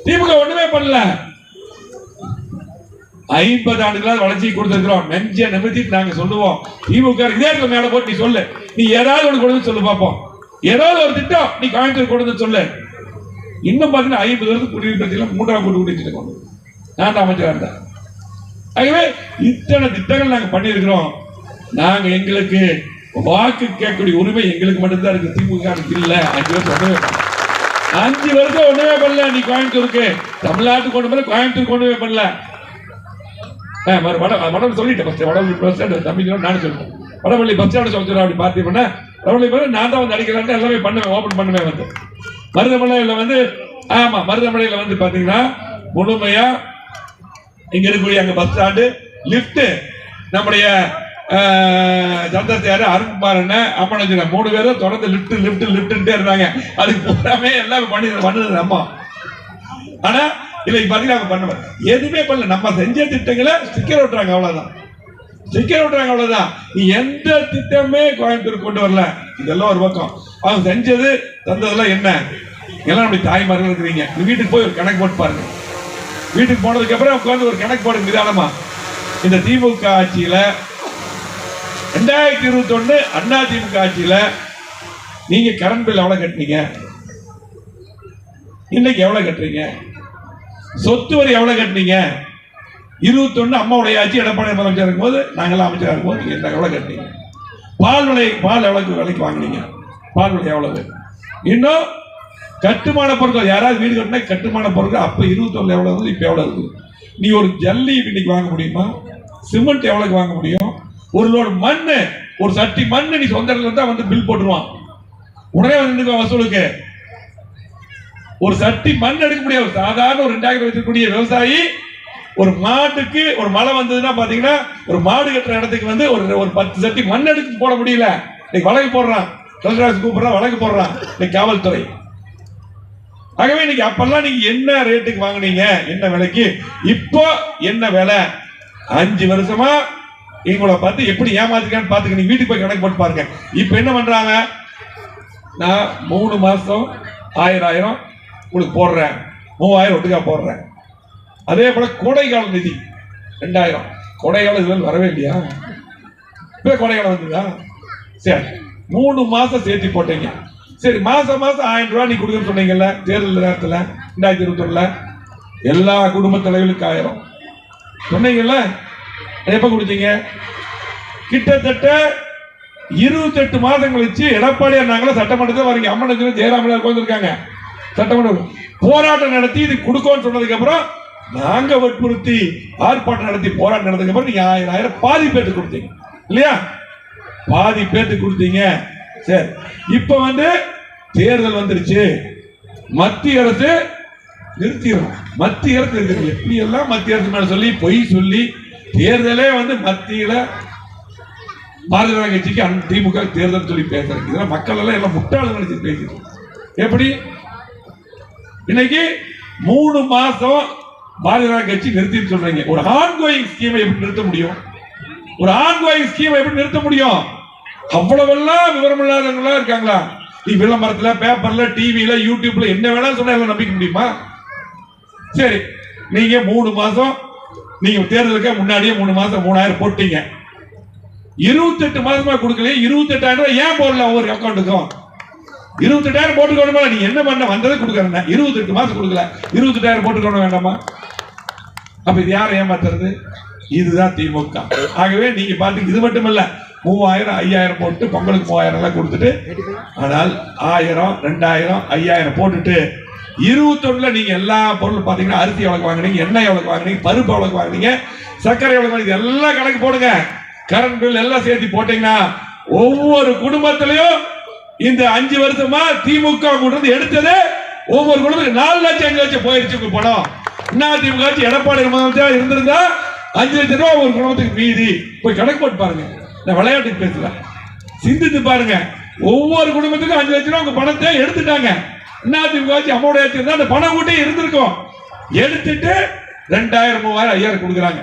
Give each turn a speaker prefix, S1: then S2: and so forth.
S1: திமுக ஒண்ணுமே பண்ணல. 50 ஆண்டுகளாக வளர்ச்சி கொடுத்திருக்கிறோம். நெஞ்ச நிமித்திட்டு நாங்க சொல்லுவோம். திமுக இதே மேல போட்டு நீ சொல்லு, நீ ஏதாவது ஒன்று கொடுத்து சொல்லு பார்ப்போம். ஏதாவது ஒரு திட்டம் நீ கோயம்புத்தூர் கொடுத்து சொல்லு. இன்னும் பாத்தீங்கன்னா 50 வருஷத்துக்கு குடியிருப்பு பத்திலாம் 3ஆம் கூட்டு குடிச்சிருக்கோம். நான் தான் அமைச்சராக இருந்தேன். ஆகவே இத்தனை திட்டங்கள் நாங்க பண்ணியிருக்கிறோம். நாங்க எங்களுக்கு வாக்கு கேட்கக்கூடிய உரிமை எங்களுக்கு மட்டும்தான் இருக்கு. திமுக இல்ல. 5 வருஷம் ஒண்ணுமே பண்ணல. நீ கோயம்புத்தூருக்கு தமிழ்நாட்டுக்கு கொண்டு போல கோயம்புத்தூர் கொண்டு போய் பண்ணல. சொல்லிட்டேன் நானும் சொல்றேன். வடபள்ளி பஸ் ஸ்டாண்ட் சொல்றேன். அப்படி பார்த்தீங்கன்னா வடபள்ளி நான் தான் வந்து அடிக்கலான்னு எல்லாமே பண்ணுவேன், ஓபன் பண்ணுவேன். வந்து மருதமலையில வந்து ஆமா மருதமலையில வந்து பாத்தீங்கன்னா முழுமையா இங்க இருக்கக்கூடிய அங்க பஸ் ஸ்டாண்டு லிப்ட் நம்முடைய சந்திரசேகர் அருண்குமார் அம்மன் 3 பேரும் தொடர்ந்து லிப்ட் லிப்ட் லிப்ட் இருந்தாங்க. அதுக்கு பூராமே எல்லாம் பண்ணுது நம்ம. ஆனா இல்ல பாத்தீங்கன்னா பண்ணுவேன் எதுவுமே பண்ணல. நம்ம செஞ்ச திட்டங்களை ஸ்டிக்கர் ஓட்டுறாங்க, அவ்வளவுதான். ஸ்டிக்கர் ஓட்டுறாங்க, அவ்வளவுதான். நீ எந்த திட்டமே கோயம்புத்தூர் கொண்டு வரல. இதெல்லாம் ஒரு பக்கம். அவங்க செஞ்சது தந்ததெல்லாம் என்ன? எல்லாம் நம்முடைய தாய்மார்கள் இருக்கிறீங்க. நீ வீட்டுக்கு போய் ஒரு கணக்கு போட்டு பாருங்க. வீட்டுக்கு போனதுக்கு அப்புறம் உட்கார்ந்து ஒரு கணக்கு போடுங்க நிதானமா. இந்த திமுக ஆட்சியில 2021 அண்ணா திமுக ஆட்சியில நீங்க கரண்ட் பில் எவ்வளவு கட்டினீங்க? இன்னைக்கு எவ்வளவு கட்டுறீங்க? சொத்து வரி எவ்வளவு கட்டினீங்க? 21 அம்மாவுடைய ஆட்சி எடப்பாடி முதலமைச்சர் இருக்கும்போது நாங்கெல்லாம் அமைச்சராக இருக்கும்போது நீங்க எவ்வளவு கட்டினீங்க? பால் எவ்வளவு விலைக்கு வாங்கினீங்க? பால் விலை எவ்வளவு? இன்னும் கட்டுமான பொருட்கள் யாராவது வீடு கட்டினா கட்டுமான பொருட்கள் அப்ப 21 எவ்வளவு இருந்து இப்ப எவ்வளவு இருக்குது? நீ ஒரு ஜல்லி இன்னைக்கு வாங்க முடியுமா? சிமெண்ட் எவ்வளவு வாங்க முடியும்? ஒரு லோடு மண்ணு, ஒரு சட்டி மண்ணு நீ சொந்த இடத்துல வந்து பில் போட்டுருவான். உடனே வந்து வசூலுக்கு ஒரு சட்டி மண் எடுக்க முடியாது. சாதாரண ஒரு 2000 வச்சிருக்கக்கூடிய விவசாயி ஒரு மாட்டுக்கு ஒரு மழை வந்ததுன்னா பாத்தீங்கன்னா ஒரு மாடு கட்டுற இடத்துக்கு வந்து ஒரு 10 சட்டி மண் எடுத்து போட முடியல. இன்னைக்கு வழக்கு போடுறான், கலெக்டர் கூப்பிடுறான், வழக்கு போடுறான் இன்னைக்கு காவல்துறை. ஆகவே இன்னைக்கு அப்பெல்லாம் நீங்க என்ன ரேட்டுக்கு வாங்குனீங்க, என்ன விலைக்கு, இப்போ என்ன விலை? 5 வருஷமா எங்களை பார்த்து எப்படி ஏமாத்திருக்கான்னு பாத்துக்க. நீங்க வீட்டுக்கு போய் கணக்கு போட்டு பாருங்க. இப்ப என்ன பண்றாங்க? நான் 3 மாசம் 1000 உங்களுக்கு போடுறேன், 3000 ஒட்டுக்கா போடுறேன். அதே போல கோடைக்கால நிதி 2000. கோடைக்காலம் இதுவரை வரவே இல்லையா? இப்ப கோடைக்காலம் வந்துதா? சரி, 3 மாசம் சேர்த்து போட்டீங்க. சரி, மாசம் 1000 ரூபாய் நீ கொடுக்குன்னு சொன்னீங்கல்ல தேர்தல் நேரத்தில் 2021 எல்லா குடும்ப தலைவர்களுக்கு 1000 சொன்னீங்கல்ல. எப்ப கொடுத்தீங்க? கிட்டத்தட்ட 28 மாதங்கள் வச்சு எடப்பாடியார் நாங்கள சட்டமன்றத்தில் வரீங்க. அம்மன் ஜெயராமன் உட்கார்ந்துருக்காங்க. சட்டமன்றம் போராட்டம் நடத்தி இது கொடுக்கோன்னு சொன்னதுக்கு அப்புறம் நாங்க வற்புறுத்தி ஆர்ப்பாட்டம் நடத்தி போராட்டம் நடந்ததுக்கு அப்புறம் நீங்க 1000 பாதி பேருக்கு கொடுத்தீங்க இல்லையா? பாதி பேருக்கு கொடுத்தீங்க. சரி, இப்ப வந்து தேர்தல் வந்துருச்சு, மத்திய அரசு நிறுத்திடும். மத்திய அரசு எப்படி எல்லாம் மத்திய அரசு மேல சொல்லி பொய் சொல்லி தேர்தலே வந்து மத்தியில பாரதிய ஜனதா கட்சிக்கு திமுக தேர்தல் சொல்லி பேசுறாங்க. இதெல்லாம் மக்கள் எல்லாம் முட்டாள நினைச்சு பேசுறோம். எப்படி இன்னைக்கு 3 மாசம் பாரதிய ஜனதா கட்சி நிறுத்தி சொல்றீங்க? ஒரு ஆன்கோயிங் ஸ்கீமை எப்படி நிறுத்த முடியும்? ஒரு ஆன்கோயிங் ஸ்கீமை எப்படி நிறுத்த முடியும்? அவ்வளவெல்லாம் விவரம் இல்லாதவங்களா இருக்காங்களா? நீ விளம்பரத்துல, பேப்பர்ல, டிவில, யூடியூப்ல என்ன வேணாலும் சொன்னா எல்லாம் நம்பிக்க முடியுமா? சரி, நீங்க 3 மாசம் நீங்க தேர்தலுக்கு முன்னாடியே 3 மாசம் 3000 போட்டீங்க. 28 மாசமா கொடுக்கல. 28000 ரூபாய் ஏன் போடல? ஒவ்வொரு அக்கௌண்ட்டுக்கும் 28000 போட்டுக்கணுமா? நீ என்ன பண்ண வந்ததை கொடுக்கறேன். 28 மாசம் கொடுக்கல, 28000 போட்டுக்கணும் வேண்டாமா? அப்ப இது யாரை ஏமாத்துறது? இதுதான் திமுக. ஆகவே நீங்க பாத்தீங்க, இது மட்டுமல்ல, 3000 5000 போட்டு பொங்கலுக்கு 3000 எல்லாம் கொடுத்துட்டு, ஆனால் 1000 2000 5000 போட்டுட்டு 21 நீங்க எல்லா பொருளும் பாத்தீங்கன்னா அரிசி எவ்வளவு வாங்குனீங்க, எண்ணெய் எவ்வளவு வாங்குனீங்க, பருப்பு எவ்வளவு வாங்குனீங்க, சர்க்கரை எவ்வளவு வாங்குனீங்க, எல்லாம் கணக்கு போடுங்க. கரண்ட் பில் எல்லாம் சேர்த்து போட்டீங்கன்னா ஒவ்வொரு குடும்பத்திலையும் இந்த 5 வருஷமா திமுக எடுத்தது ஒவ்வொரு குடும்பத்துக்கு 4 லட்சம் 5 லட்சம் போயிருச்சு. உங்க பணம் என்ன? திமுக எடப்பாடி முதலமைச்சர் இருந்திருந்தா 5 லட்சம் ரூபாய் ஒரு குடும்பத்துக்கு மீதி. போய் கணக்கு போட்டு பாருங்க. நான் விளையாட்டுக்கு பேசல, சிந்தித்து பாருங்க. ஒவ்வொரு குடும்பத்துக்கும் 5 லட்சம் ரூபாய் உங்க பணத்தை எடுத்துட்டாங்க. அதிமுக அம்மாவுடைய ஆட்சி இருந்தா அந்த பணம் கூட்டி இருந்திருக்கும். எடுத்துட்டு 2000 3000 5000 கொடுக்குறாங்க.